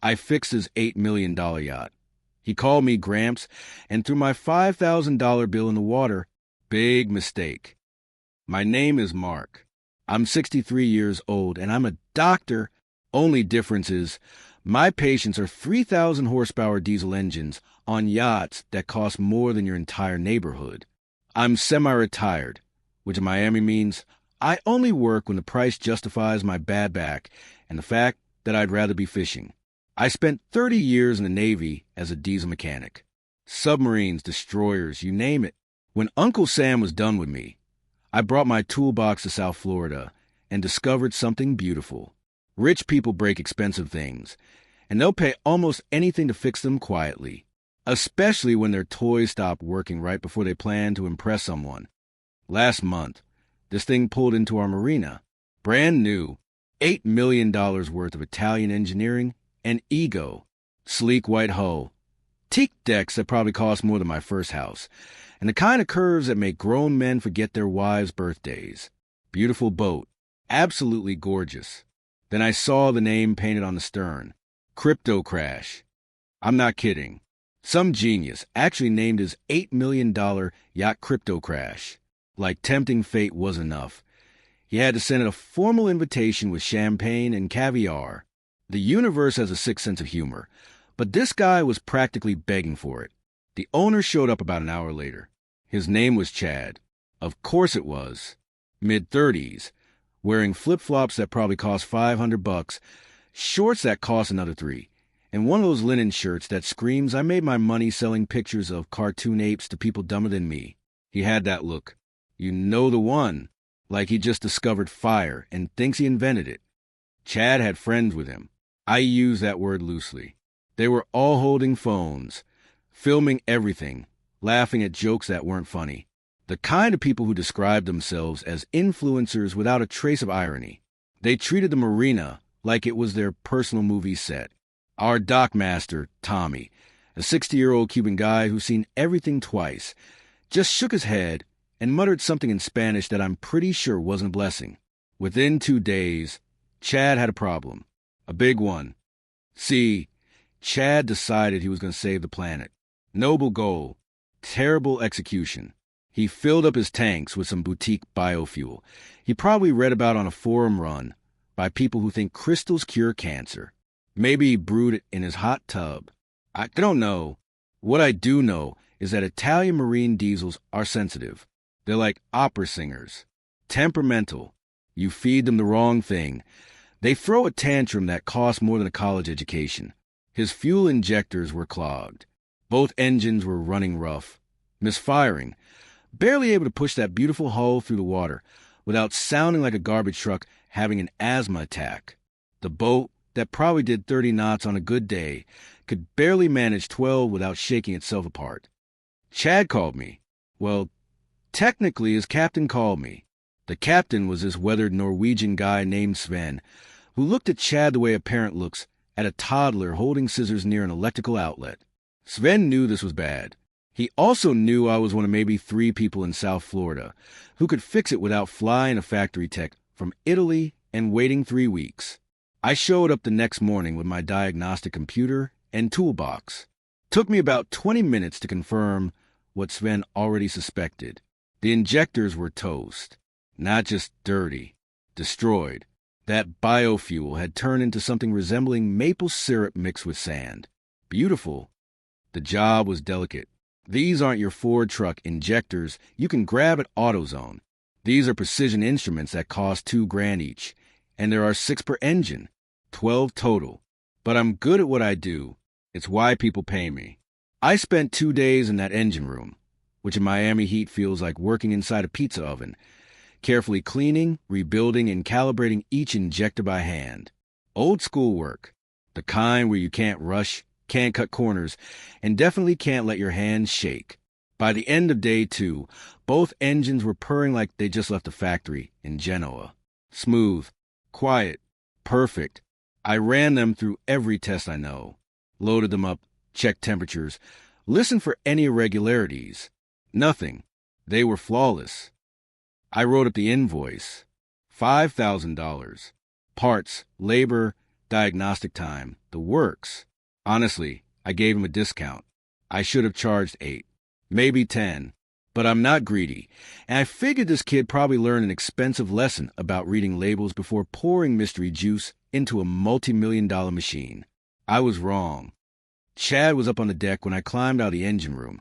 I fixed his $8 million yacht. He called me Gramps, and threw my $5,000 bill in the water. Big mistake. My name is Mark. I'm 63 years old, and I'm a doctor. Only difference is my patients are 3,000 horsepower diesel engines on yachts that cost more than your entire neighborhood. I'm semi-retired, which in Miami means I only work when the price justifies my bad back and the fact that I'd rather be fishing. I spent 30 years in the Navy as a diesel mechanic. Submarines, destroyers, you name it. When Uncle Sam was done with me, I brought my toolbox to South Florida and discovered something beautiful. Rich people break expensive things, and they'll pay almost anything to fix them quietly, especially when their toys stop working right before they plan to impress someone. Last month, this thing pulled into our marina. Brand new, $8 million worth of Italian engineering and ego. Sleek white hull. Teak decks that probably cost more than my first house. And the kind of curves that make grown men forget their wives' birthdays. Beautiful boat. Absolutely gorgeous. Then I saw the name painted on the stern. Crypto Crash. I'm not kidding. Some genius actually named his $8 million yacht Crypto Crash. Like tempting fate was enough. He had to send it a formal invitation with champagne and caviar. The universe has a sick sense of humor, but this guy was practically begging for it. The owner showed up about an hour later. His name was Chad. Of course it was. Mid-30s, wearing flip-flops that probably cost $500, shorts that cost another $3, and one of those linen shirts that screams I made my money selling pictures of cartoon apes to people dumber than me. He had that look. You know the one. Like he just discovered fire and thinks he invented it. Chad had friends with him. I use that word loosely. They were all holding phones, filming everything, laughing at jokes that weren't funny. The kind of people who described themselves as influencers without a trace of irony. They treated the marina like it was their personal movie set. Our dock master, Tommy, a 60-year-old Cuban guy who's seen everything twice, just shook his head and muttered something in Spanish that I'm pretty sure wasn't a blessing. Within 2 days, Chad had a problem. A big one. See, Chad decided he was going to save the planet. Noble goal. Terrible execution. He filled up his tanks with some boutique biofuel he probably read about on a forum run by people who think crystals cure cancer. Maybe he brewed it in his hot tub. I don't know. What I do know is that Italian marine diesels are sensitive. They're like opera singers. Temperamental. You feed them the wrong thing. They throw a tantrum that costs more than a college education. His fuel injectors were clogged. Both engines were running rough. Misfiring. Barely able to push that beautiful hull through the water without sounding like a garbage truck having an asthma attack. The boat, that probably did 30 knots on a good day, could barely manage 12 without shaking itself apart. Chad called me. Well, technically his captain called me. The captain was this weathered Norwegian guy named Sven, who looked at Chad the way a parent looks at a toddler holding scissors near an electrical outlet. Sven knew this was bad. He also knew I was one of maybe 3 people in South Florida who could fix it without flying a factory tech from Italy and waiting 3 weeks. I showed up the next morning with my diagnostic computer and toolbox. Took me about 20 minutes to confirm what Sven already suspected. The injectors were toast. Not just dirty. Destroyed. That biofuel had turned into something resembling maple syrup mixed with sand. Beautiful. The job was delicate. These aren't your Ford truck injectors you can grab at AutoZone. These are precision instruments that cost $2,000 each, and there are 6 per engine, 12 total. But I'm good at what I do. It's why people pay me. I spent 2 days in that engine room, which in Miami heat feels like working inside a pizza oven, carefully cleaning, rebuilding, and calibrating each injector by hand. Old school work, the kind where you can't rush, can't cut corners, and definitely can't let your hands shake. By the end of day 2, both engines were purring like they just left the factory in Genoa. Smooth, quiet, perfect. I ran them through every test I know. Loaded them up, checked temperatures, listened for any irregularities. Nothing. They were flawless. I wrote up the invoice. $5,000. Parts, labor, diagnostic time, the works. Honestly, I gave him a discount. I should have charged 8, maybe 10, but I'm not greedy, and I figured this kid probably learned an expensive lesson about reading labels before pouring mystery juice into a multi-million-dollar machine. I was wrong. Chad was up on the deck when I climbed out of the engine room,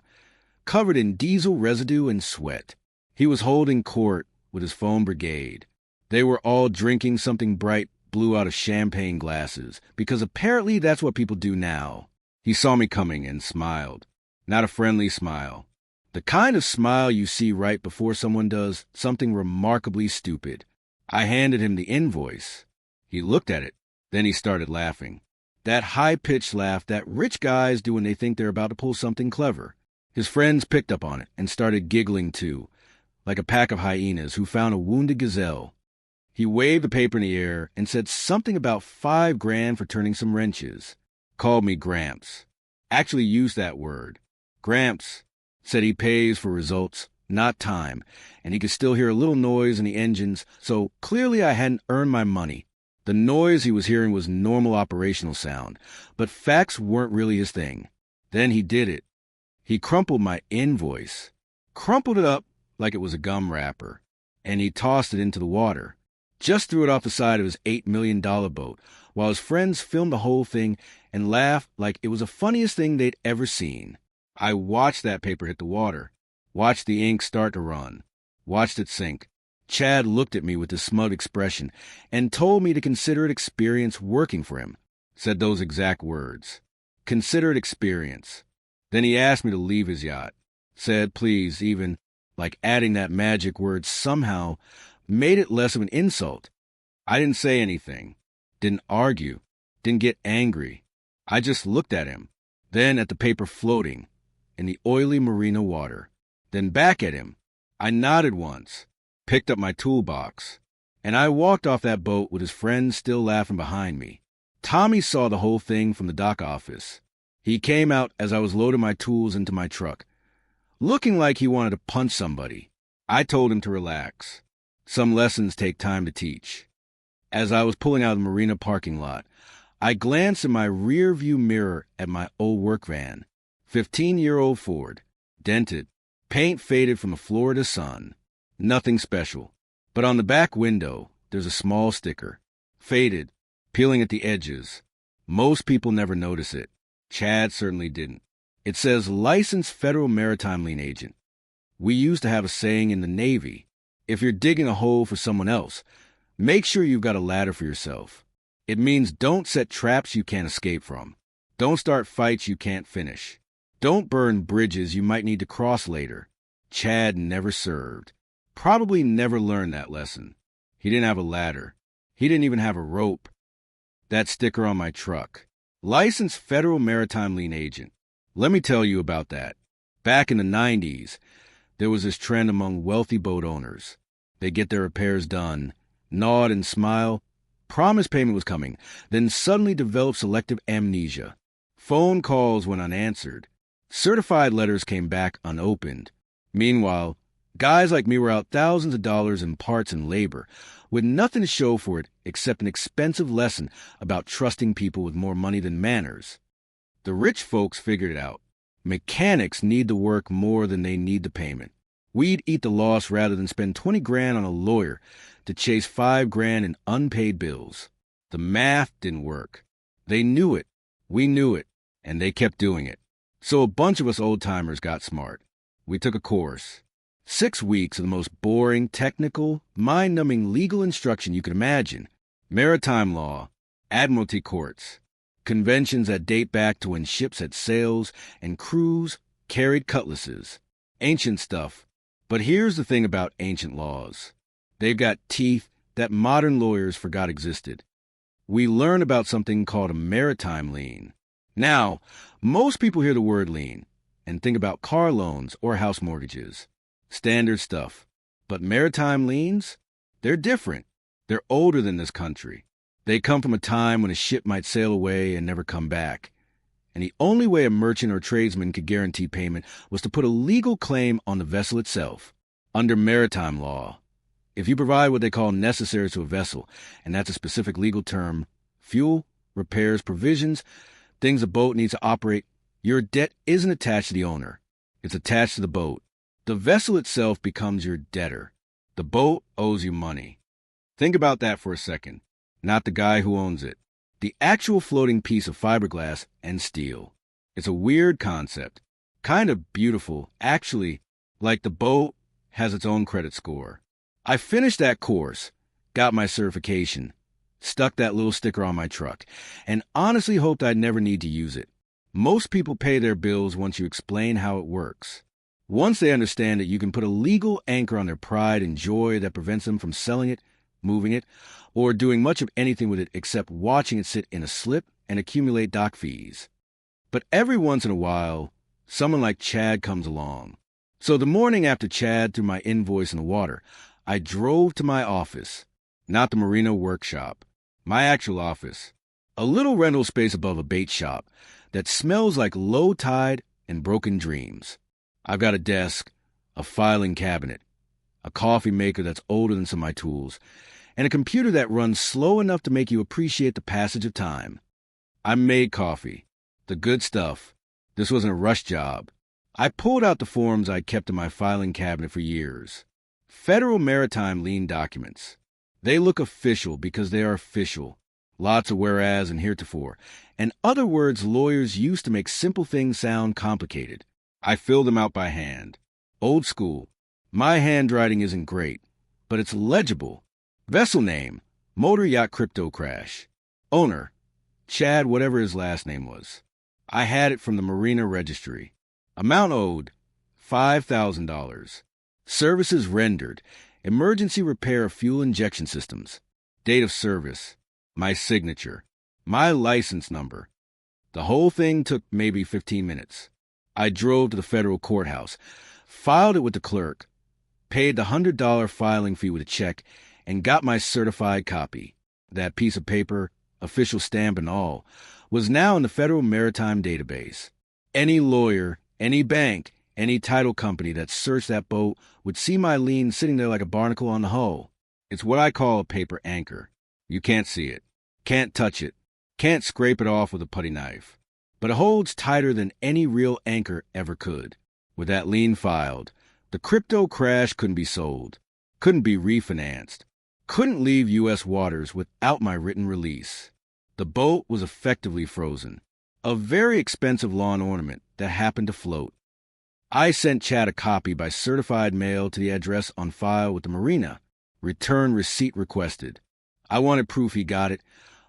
covered in diesel residue and sweat. He was holding court with his foam brigade. They were all drinking something bright blue out of champagne glasses, because apparently that's what people do now. He saw me coming and smiled. Not a friendly smile. The kind of smile you see right before someone does something remarkably stupid. I handed him the invoice. He looked at it. Then he started laughing. That high-pitched laugh that rich guys do when they think they're about to pull something clever. His friends picked up on it and started giggling too, like a pack of hyenas who found a wounded gazelle. He waved the paper in the air and said something about $5,000 for turning some wrenches. Called me Gramps. Actually used that word. Gramps said he pays for results, not time, and he could still hear a little noise in the engines, so clearly I hadn't earned my money. The noise he was hearing was normal operational sound, but facts weren't really his thing. Then he did it. He crumpled my invoice, crumpled it up like it was a gum wrapper, and he tossed it into the water. Just threw it off the side of his $8 million boat, while his friends filmed the whole thing and laughed like it was the funniest thing they'd ever seen. I watched that paper hit the water, watched the ink start to run, watched it sink. Chad looked at me with a smug expression and told me to consider it experience working for him. Said those exact words. Consider it experience. Then he asked me to leave his yacht. Said please, even like adding that magic word somehow made it less of an insult. I didn't say anything, didn't argue, didn't get angry. I just looked at him, then at the paper floating in the oily marina water, then back at him. I nodded once, picked up my toolbox, and I walked off that boat with his friends still laughing behind me. Tommy saw the whole thing from the dock office. He came out as I was loading my tools into my truck, looking like he wanted to punch somebody. I told him to relax. Some lessons take time to teach. As I was pulling out of the marina parking lot, I glanced in my rear-view mirror at my old work van, 15-year-old Ford, dented, paint faded from the Florida sun. Nothing special. But on the back window, there's a small sticker, faded, peeling at the edges. Most people never notice it. Chad certainly didn't. It says licensed federal maritime lien agent. We used to have a saying in the Navy, if you're digging a hole for someone else, make sure you've got a ladder for yourself. It means don't set traps you can't escape from. Don't start fights you can't finish. Don't burn bridges you might need to cross later. Chad never served. Probably never learned that lesson. He didn't have a ladder. He didn't even have a rope. That sticker on my truck. Licensed federal maritime lien agent. Let me tell you about that. Back in the 90s, there was this trend among wealthy boat owners. They get their repairs done, nod and smile, promise payment was coming, then suddenly develop selective amnesia. Phone calls went unanswered. Certified letters came back unopened. Meanwhile, guys like me were out thousands of dollars in parts and labor, with nothing to show for it except an expensive lesson about trusting people with more money than manners. The rich folks figured it out. Mechanics need the work more than they need the payment. We'd eat the loss rather than spend $20,000 on a lawyer to chase $5,000 in unpaid bills. The math didn't work. They knew it. We knew it. And they kept doing it. So a bunch of us old-timers got smart. We took a course. 6 weeks of the most boring, technical, mind-numbing legal instruction you could imagine. Maritime law, admiralty courts, conventions that date back to when ships had sails and crews carried cutlasses. Ancient stuff. But here's the thing about ancient laws. They've got teeth that modern lawyers forgot existed. We learn about something called a maritime lien. Now, most people hear the word lien and think about car loans or house mortgages. Standard stuff. But maritime liens? They're different. They're older than this country. They come from a time when a ship might sail away and never come back. And the only way a merchant or tradesman could guarantee payment was to put a legal claim on the vessel itself. Under maritime law, if you provide what they call necessaries to a vessel, and that's a specific legal term, fuel, repairs, provisions, things a boat needs to operate, your debt isn't attached to the owner. It's attached to the boat. The vessel itself becomes your debtor. The boat owes you money. Think about that for a second. Not the guy who owns it. The actual floating piece of fiberglass and steel. It's a weird concept. Kind of beautiful, actually, like the boat has its own credit score. I finished that course, got my certification, stuck that little sticker on my truck, and honestly hoped I'd never need to use it. Most people pay their bills once you explain how it works. Once they understand that you can put a legal anchor on their pride and joy that prevents them from selling it, moving it, or doing much of anything with it except watching it sit in a slip and accumulate dock fees. But every once in a while, someone like Chad comes along. So the morning after Chad threw my invoice in the water, I drove to my office, not the marina workshop, my actual office, a little rental space above a bait shop that smells like low tide and broken dreams. I've got a desk, a filing cabinet, a coffee maker that's older than some of my tools, and a computer that runs slow enough to make you appreciate the passage of time. I made coffee, the good stuff. This wasn't a rush job. I pulled out the forms I kept in my filing cabinet for years. Federal Maritime lien documents. They look official because they are official. Lots of whereas and heretofore, and other words lawyers use to make simple things sound complicated. I filled them out by hand. Old school. My handwriting isn't great, but it's legible. Vessel name, motor yacht crypto crash. Owner, Chad whatever his last name was. I had it from the marina registry. Amount owed, $5,000. Services rendered, emergency repair of fuel injection systems. Date of service, my signature, my license number. The whole thing took maybe 15 minutes. I drove to the federal courthouse, filed it with the clerk, paid the $100 filing fee with a check, and got my certified copy. That piece of paper, official stamp and all, was now in the Federal Maritime database. Any lawyer, any bank, any title company that searched that boat would see my lien sitting there like a barnacle on the hull. It's what I call a paper anchor. You can't see it, can't touch it, can't scrape it off with a putty knife. But it holds tighter than any real anchor ever could. With that lien filed, the crypto crash couldn't be sold, couldn't be refinanced, couldn't leave U.S. waters without my written release. The boat was effectively frozen, a very expensive lawn ornament that happened to float. I sent Chad a copy by certified mail to the address on file with the marina. Return receipt requested. I wanted proof he got it,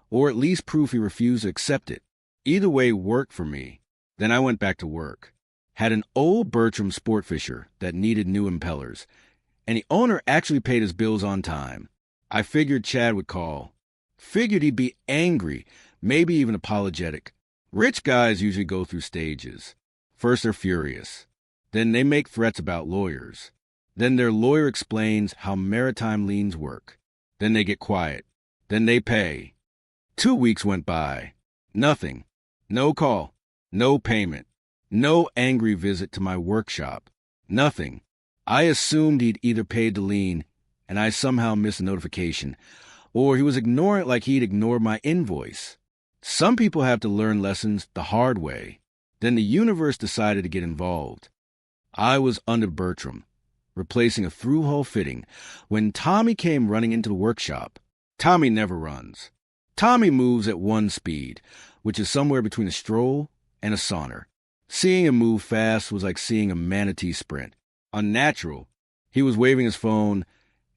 or at least proof he refused to accept it. Either way worked for me. Then I went back to work. Had an old Bertram sport fisher that needed new impellers, and the owner actually paid his bills on time. I figured Chad would call. Figured he'd be angry, maybe even apologetic. Rich guys usually go through stages. First they're furious. Then they make threats about lawyers. Then their lawyer explains how maritime liens work. Then they get quiet. Then they pay. 2 weeks went by. Nothing. No call. No payment. No angry visit to my workshop. Nothing. I assumed he'd either paid the lien, and I somehow missed a notification, or he was ignoring it like he'd ignored my invoice. Some people have to learn lessons the hard way. Then the universe decided to get involved. I was under Bertram, replacing a through-hull fitting, when Tommy came running into the workshop. Tommy never runs. Tommy moves at one speed, which is somewhere between a stroll and a saunter. Seeing him move fast was like seeing a manatee sprint. Unnatural. He was waving his phone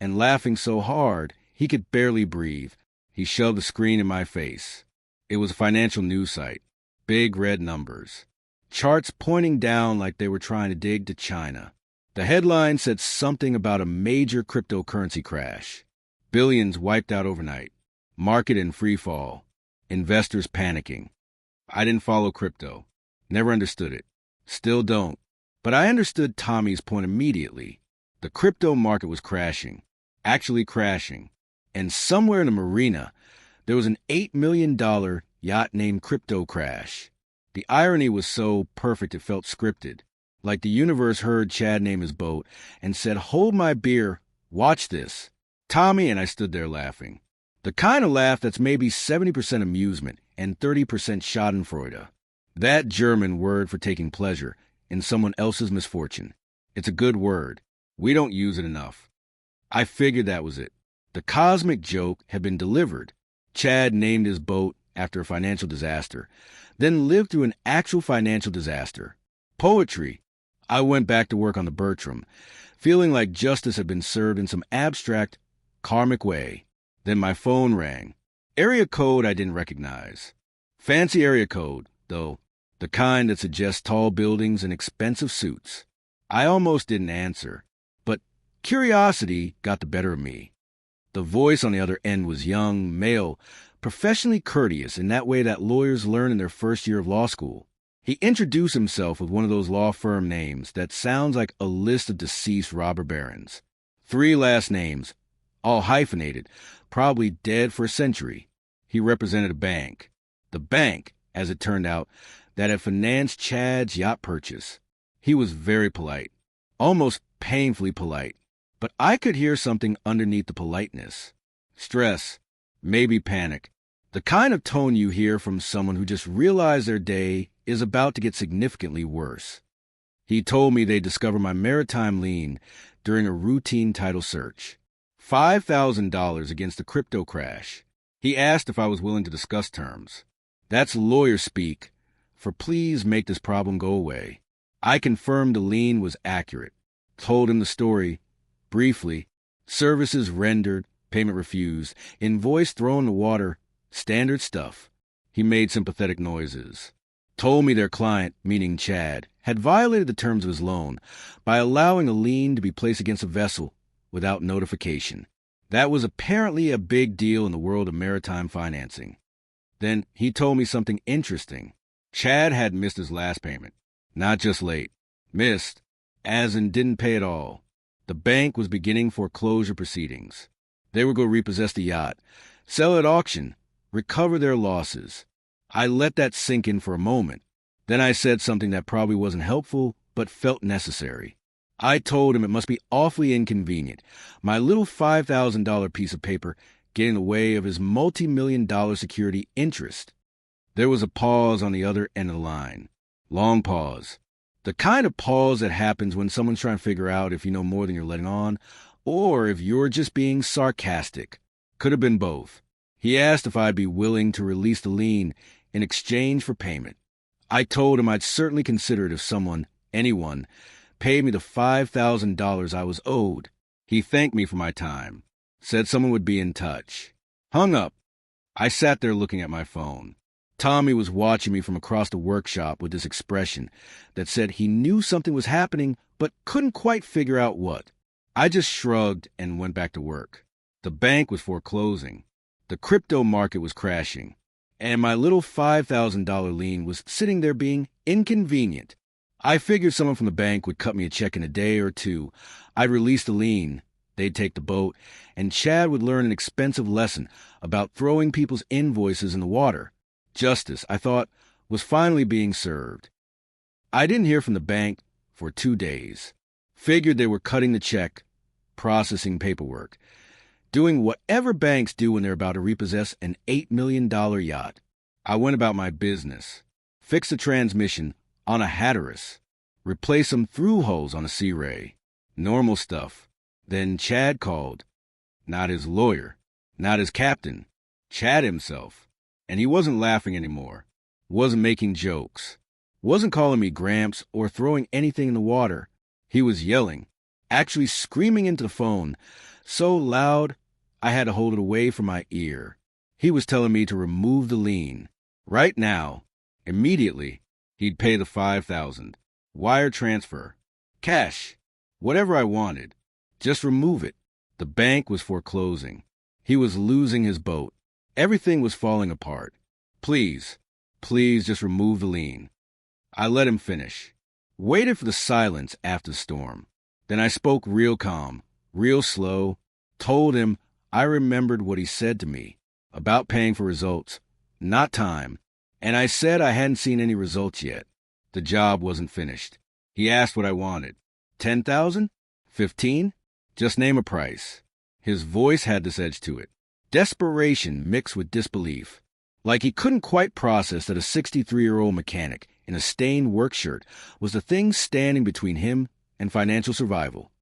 and laughing so hard he could barely breathe. He shoved the screen in my face. It was a financial news site. Big red numbers. Charts pointing down like they were trying to dig to China. The headline said something about a major cryptocurrency crash. Billions wiped out overnight. Market in free fall. Investors panicking. I didn't follow crypto. Never understood it. Still don't. But I understood Tommy's point immediately. The crypto market was crashing. Actually crashing. And somewhere in the marina, there was an $8 million yacht named Crypto Crash. The irony was so perfect it felt scripted. Like the universe heard Chad name his boat and said, "Hold my beer, watch this." Tommy and I stood there laughing. The kind of laugh that's maybe 70% amusement, and 30% schadenfreude. That German word for taking pleasure in someone else's misfortune. It's a good word. We don't use it enough. I figured that was it. The cosmic joke had been delivered. Chad named his boat after a financial disaster, then lived through an actual financial disaster. Poetry. I went back to work on the Bertram, feeling like justice had been served in some abstract, karmic way. Then my phone rang. Area code I didn't recognize. Fancy area code, though, the kind that suggests tall buildings and expensive suits. I almost didn't answer, but curiosity got the better of me. The voice on the other end was young, male, professionally courteous in that way that lawyers learn in their first year of law school. He introduced himself with one of those law firm names that sounds like a list of deceased robber barons. 3 last names, all hyphenated, probably dead for a century. He represented a bank. The bank, as it turned out, that had financed Chad's yacht purchase. He was very polite, almost painfully polite, but I could hear something underneath the politeness. Stress, maybe panic, the kind of tone you hear from someone who just realized their day is about to get significantly worse. He told me they discovered my Maritime lien during a routine title search. $5,000 against the crypto crash. He asked if I was willing to discuss terms. That's lawyer speak for please make this problem go away. I confirmed the lien was accurate, told him the story, briefly, services rendered, payment refused, invoice thrown in the water, standard stuff. He made sympathetic noises. Told me their client, meaning Chad, had violated the terms of his loan by allowing a lien to be placed against a vessel without notification. That was apparently a big deal in the world of maritime financing. Then he told me something interesting. Chad had missed his last payment. Not just late. Missed, as in didn't pay at all. The bank was beginning foreclosure proceedings. They were going to repossess the yacht, sell it at auction, recover their losses. I let that sink in for a moment. Then I said something that probably wasn't helpful, but felt necessary. I told him it must be awfully inconvenient, my little $5,000 piece of paper getting in the way of his multi-million-dollar security interest. There was a pause on the other end of the line. Long pause. The kind of pause that happens when someone's trying to figure out if you know more than you're letting on, or if you're just being sarcastic. Could have been both. He asked if I'd be willing to release the lien in exchange for payment. I told him I'd certainly consider it if someone, anyone, paid me the $5,000 I was owed. He thanked me for my time, said someone would be in touch. Hung up. I sat there looking at my phone. Tommy was watching me from across the workshop with this expression that said he knew something was happening but couldn't quite figure out what. I just shrugged and went back to work. The bank was foreclosing. The crypto market was crashing. And my little $5,000 lien was sitting there being inconvenient. I figured someone from the bank would cut me a check in a day or two. I'd release the lien. They'd take the boat, and Chad would learn an expensive lesson about throwing people's invoices in the water. Justice, I thought, was finally being served. I didn't hear from the bank for 2 days. Figured they were cutting the check, processing paperwork, doing whatever banks do when they're about to repossess an $8 million yacht. I went about my business. Fixed the transmission on a Hatteras. Replaced some through holes on a Sea Ray. Normal stuff. Then Chad called. Not his lawyer. Not his captain. Chad himself. And he wasn't laughing anymore. Wasn't making jokes. Wasn't calling me Gramps or throwing anything in the water. He was yelling. Actually screaming into the phone. So loud, I had to hold it away from my ear. He was telling me to remove the lien. Right now. Immediately. He'd pay the $5,000. Wire transfer. Cash. Whatever I wanted. Just remove it. The bank was foreclosing. He was losing his boat. Everything was falling apart. Please, please just remove the lien. I let him finish. Waited for the silence after the storm. Then I spoke real calm, real slow, told him I remembered what he said to me about paying for results, not time, and I said I hadn't seen any results yet. The job wasn't finished. He asked what I wanted. 10,000? 15? Just name a price. His voice had this edge to it. Desperation mixed with disbelief. Like he couldn't quite process that a 63-year-old mechanic in a stained work shirt was the thing standing between him and financial survival.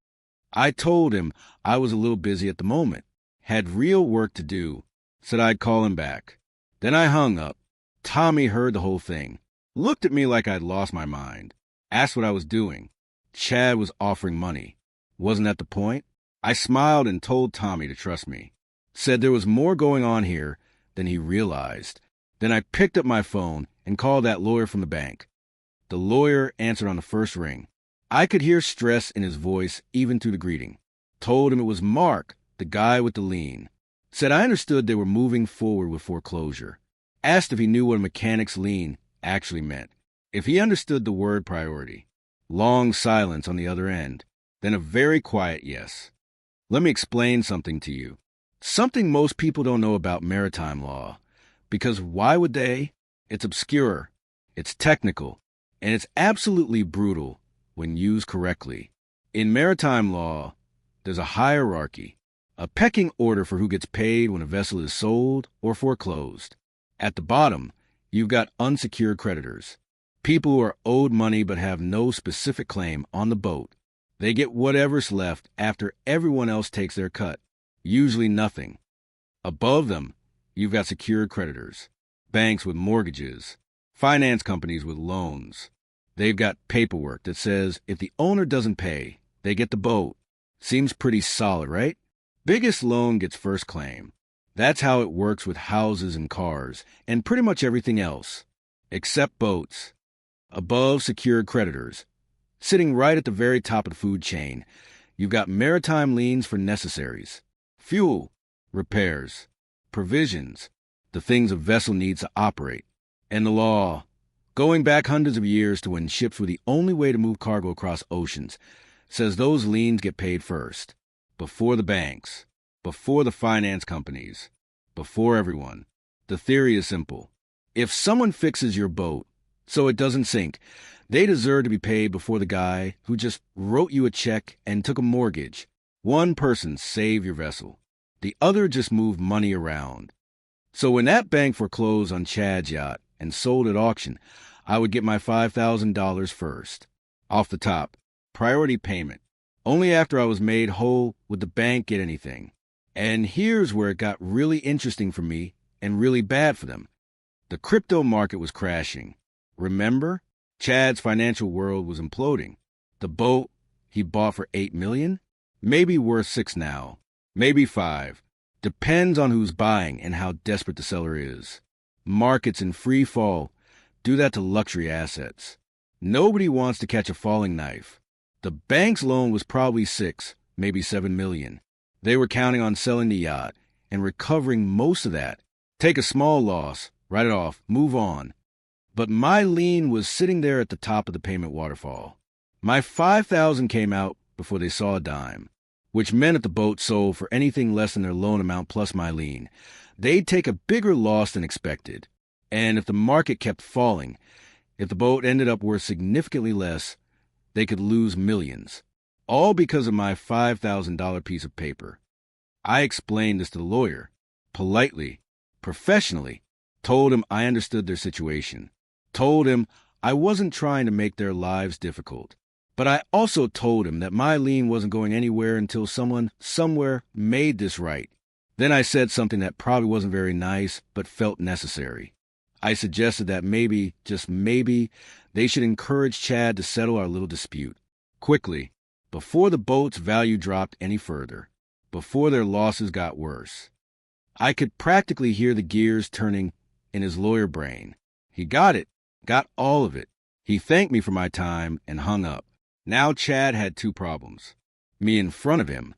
I told him I was a little busy at the moment, had real work to do, said I'd call him back. Then I hung up. Tommy heard the whole thing, looked at me like I'd lost my mind, asked what I was doing. Chad was offering money. Wasn't that the point? I smiled and told Tommy to trust me. Said there was more going on here than he realized. Then I picked up my phone and called that lawyer from the bank. The lawyer answered on the first ring. I could hear stress in his voice even through the greeting. Told him it was Mark, the guy with the lien. Said I understood they were moving forward with foreclosure. Asked if he knew what a mechanic's lien actually meant. If he understood the word priority. Long silence on the other end. Then a very quiet yes. Let me explain something to you. Something most people don't know about maritime law. Because why would they? It's obscure, it's technical, and it's absolutely brutal when used correctly. In maritime law, there's a hierarchy, a pecking order for who gets paid when a vessel is sold or foreclosed. At the bottom, you've got unsecured creditors, people who are owed money but have no specific claim on the boat. They get whatever's left after everyone else takes their cut, usually nothing. Above them, you've got secured creditors, banks with mortgages, finance companies with loans. They've got paperwork that says if the owner doesn't pay, they get the boat. Seems pretty solid, right? Biggest loan gets first claim. That's how it works with houses and cars, and pretty much everything else, except boats. Above secured creditors, sitting right at the very top of the food chain, you've got maritime liens for necessaries, fuel, repairs, provisions, the things a vessel needs to operate. And the law, going back hundreds of years to when ships were the only way to move cargo across oceans, says those liens get paid first, before the banks, before the finance companies, before everyone. The theory is simple. If someone fixes your boat so it doesn't sink, they deserve to be paid before the guy who just wrote you a check and took a mortgage. One person saved your vessel. The other just moved money around. So when that bank foreclosed on Chad's yacht and sold at auction, I would get my $5,000 first. Off the top, priority payment. Only after I was made whole would the bank get anything. And here's where it got really interesting for me and really bad for them. The crypto market was crashing. Remember? Chad's financial world was imploding. The boat he bought for $8 million? Maybe worth $6 now. Maybe $5. Depends on who's buying and how desperate the seller is. Markets in free fall do that to luxury assets. Nobody wants to catch a falling knife. The bank's loan was probably $6, maybe $7 million. They were counting on selling the yacht and recovering most of that. Take a small loss, write it off, move on. But my lien was sitting there at the top of the payment waterfall. My $5,000 came out before they saw a dime, which meant if the boat sold for anything less than their loan amount plus my lien, they'd take a bigger loss than expected. And if the market kept falling, if the boat ended up worth significantly less, they could lose millions, all because of my $5,000 piece of paper. I explained this to the lawyer, politely, professionally, told him I understood their situation, told him I wasn't trying to make their lives difficult. But I also told him that my lien wasn't going anywhere until someone, somewhere, made this right. Then I said something that probably wasn't very nice, but felt necessary. I suggested that maybe, just maybe, they should encourage Chad to settle our little dispute. Quickly, before the boat's value dropped any further, before their losses got worse. I could practically hear the gears turning in his lawyer brain. He got it, got all of it. He thanked me for my time and hung up. Now Chad had two problems. Me in front of him,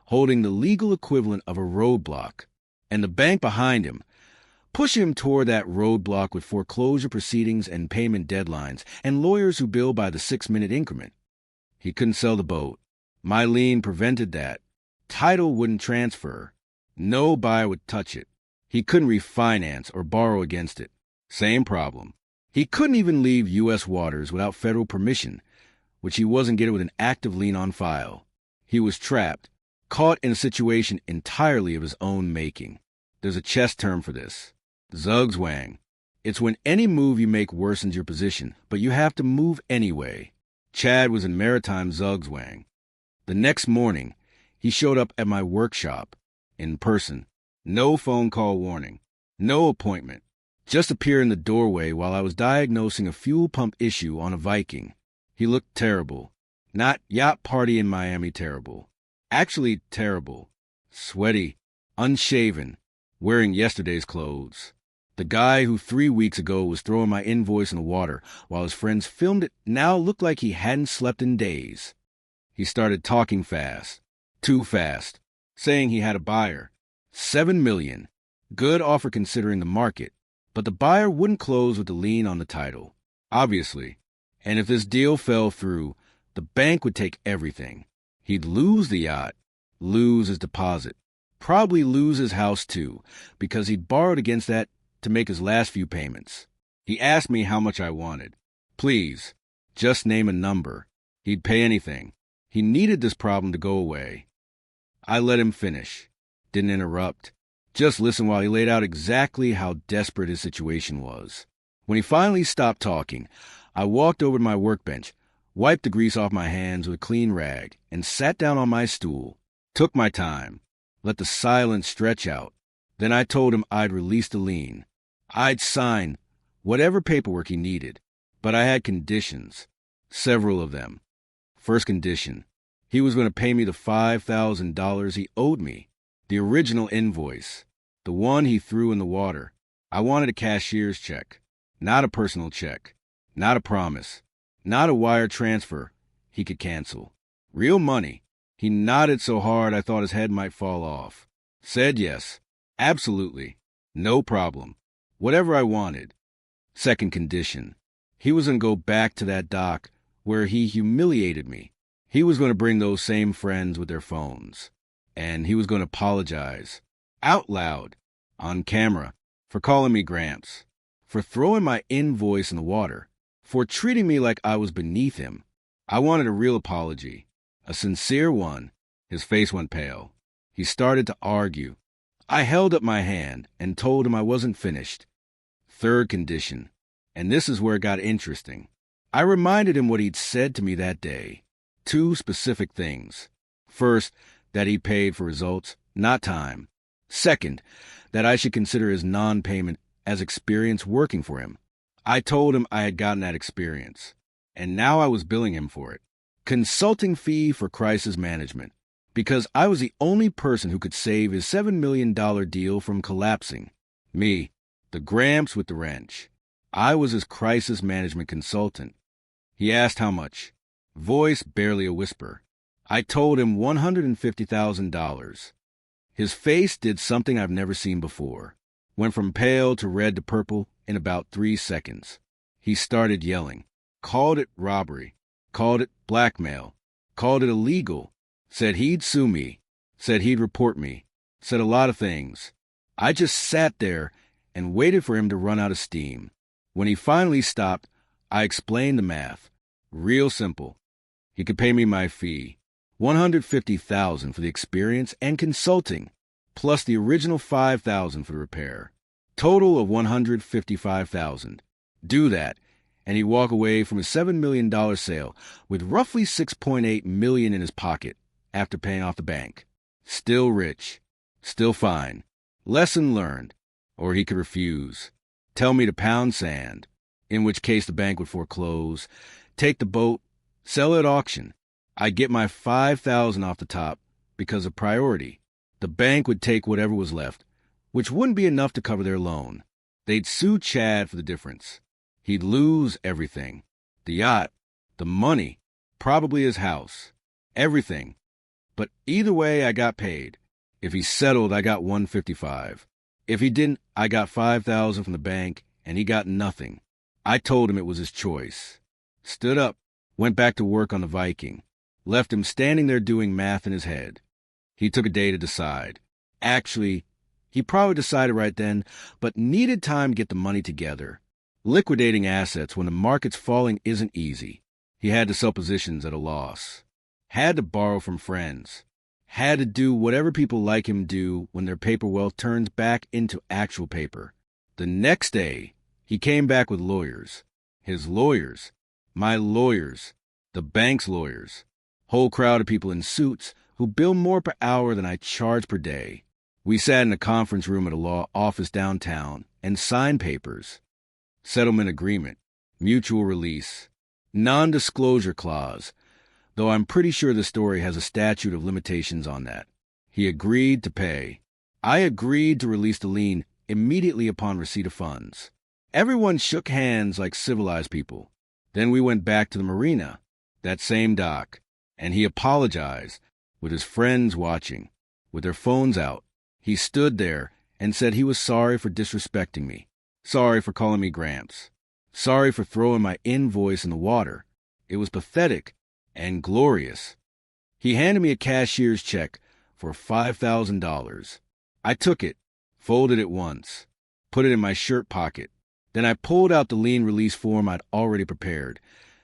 holding the legal equivalent of a roadblock, and the bank behind him, pushing him toward that roadblock with foreclosure proceedings and payment deadlines, and lawyers who bill by the 6-minute increment. He couldn't sell the boat. My lien prevented that. Title wouldn't transfer. No buyer would touch it. He couldn't refinance or borrow against it. Same problem. He couldn't even leave U.S. waters without federal permission, which he wasn't getting with an active lien on file. He was trapped, caught in a situation entirely of his own making. There's a chess term for this. Zugzwang. It's when any move you make worsens your position, but you have to move anyway. Chad was in Maritime Zugzwang. The next morning, he showed up at my workshop, in person. No phone call warning. No appointment. Just appeared in the doorway while I was diagnosing a fuel pump issue on a Viking. He looked terrible. Not yacht party in Miami terrible. Actually terrible. Sweaty. Unshaven. Wearing yesterday's clothes. The guy who 3 weeks ago was throwing my invoice in the water while his friends filmed it now looked like he hadn't slept in days. He started talking fast. Too fast. Saying he had a buyer. $7 million. Good offer considering the market. But the buyer wouldn't close with the lien on the title. Obviously. And if this deal fell through, the bank would take everything. He'd lose the yacht. Lose his deposit. Probably lose his house too, because he'd borrowed against that to make his last few payments. He asked me how much I wanted. Please, just name a number. He'd pay anything. He needed this problem to go away. I let him finish. Didn't interrupt. Just listened while he laid out exactly how desperate his situation was. When he finally stopped talking, I walked over to my workbench, wiped the grease off my hands with a clean rag, and sat down on my stool. Took my time. Let the silence stretch out. Then I told him I'd release the lien. I'd sign whatever paperwork he needed, but I had conditions. Several of them. First condition. He was going to pay me the $5,000 he owed me. The original invoice. The one he threw in the water. I wanted a cashier's check. Not a personal check. Not a promise. Not a wire transfer he could cancel. Real money. He nodded so hard I thought his head might fall off. Said yes. Absolutely. No problem. Whatever I wanted. Second condition. He was going to go back to that dock where he humiliated me. He was going to bring those same friends with their phones. And he was going to apologize. Out loud. On camera. For calling me Gramps. For throwing my invoice in the water. For treating me like I was beneath him. I wanted a real apology. A sincere one. His face went pale. He started to argue. I held up my hand and told him I wasn't finished. Third condition. And this is where it got interesting. I reminded him what he'd said to me that day. 2 specific things. First, that he paid for results, not time. Second, that I should consider his non-payment as experience working for him. I told him I had gotten that experience, and now I was billing him for it. Consulting fee for crisis management, because I was the only person who could save his $7 million deal from collapsing. Me, the Gramps with the wrench. I was his crisis management consultant. He asked how much. Voice barely a whisper. I told him $150,000. His face did something I've never seen before. Went from pale to red to purple in about 3 seconds. He started yelling. Called it robbery. Called it blackmail. Called it illegal. Said he'd sue me. Said he'd report me. Said a lot of things. I just sat there and waited for him to run out of steam. When he finally stopped, I explained the math. Real simple. He could pay me my fee. $150,000 for the experience and consulting, plus the original $5,000 for the repair. Total of $155,000. Do that, and he'd walk away from a $7 million sale with roughly $6.8 million in his pocket after paying off the bank. Still rich. Still fine. Lesson learned. Or he could refuse. Tell me to pound sand, in which case the bank would foreclose, take the boat, sell at auction. I'd get my $5,000 off the top because of priority. The bank would take whatever was left, which wouldn't be enough to cover their loan. They'd sue Chad for the difference. He'd lose everything. The yacht, the money, probably his house, everything. But either way, I got paid. If he settled, I got $155,000. If he didn't, I got $5,000 from the bank, and he got nothing. I told him it was his choice. Stood up, went back to work on the Viking. Left him standing there doing math in his head. He took a day to decide. Actually, he probably decided right then, but needed time to get the money together. Liquidating assets when the market's falling isn't easy. He had to sell positions at a loss. Had to borrow from friends. Had to do whatever people like him do when their paper wealth turns back into actual paper. The next day, he came back with lawyers. His lawyers. My lawyers. The bank's lawyers. Whole crowd of people in suits who bill more per hour than I charge per day. We sat in a conference room at a law office downtown and signed papers. Settlement agreement. Mutual release. Non-disclosure clause, though I'm pretty sure the story has a statute of limitations on that. He agreed to pay. I agreed to release the lien immediately upon receipt of funds. Everyone shook hands like civilized people. Then we went back to the marina, that same dock, and he apologized, with his friends watching, with their phones out. He stood there and said he was sorry for disrespecting me, sorry for calling me Gramps, sorry for throwing my invoice in the water. It was pathetic and glorious. He handed me a cashier's check for $5,000. I took it, folded it once, put it in my shirt pocket. Then I pulled out the lien release form I'd already prepared,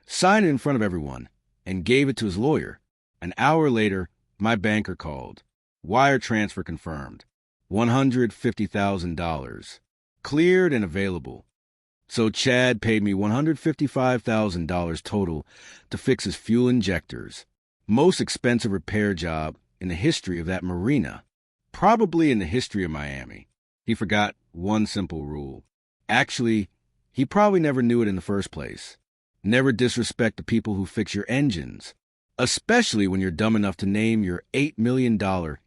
signed it in front of everyone, and gave it to his lawyer. An hour later, my banker called. Wire transfer confirmed. $150,000. Cleared and available. So Chad paid me $155,000 total to fix his fuel injectors. Most expensive repair job in the history of that marina. Probably in the history of Miami. He forgot one simple rule. Actually, he probably never knew it in the first place. Never disrespect the people who fix your engines, especially when you're dumb enough to name your $8 million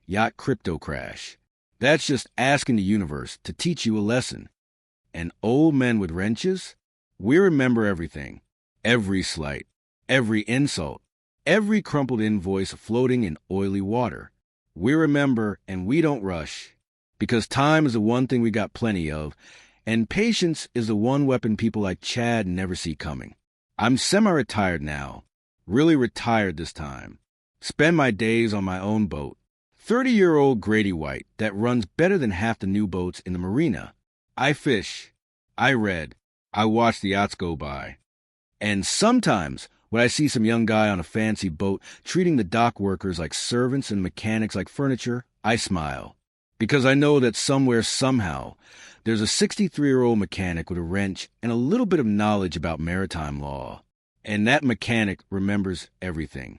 yacht crypto crash. That's just asking the universe to teach you a lesson. And old men with wrenches, we remember everything. Every slight, every insult, every crumpled invoice floating in oily water. We remember and we don't rush, because time is the one thing we got plenty of, and patience is the one weapon people like Chad never see coming. I'm semi-retired now, really retired this time. Spend my days on my own boat. 30-year-old Grady White that runs better than half the new boats in the marina. I fish. I read. I watch the yachts go by. And sometimes, when I see some young guy on a fancy boat treating the dock workers like servants and mechanics like furniture, I smile. Because I know that somewhere, somehow, there's a 63-year-old mechanic with a wrench and a little bit of knowledge about maritime law. And that mechanic remembers everything.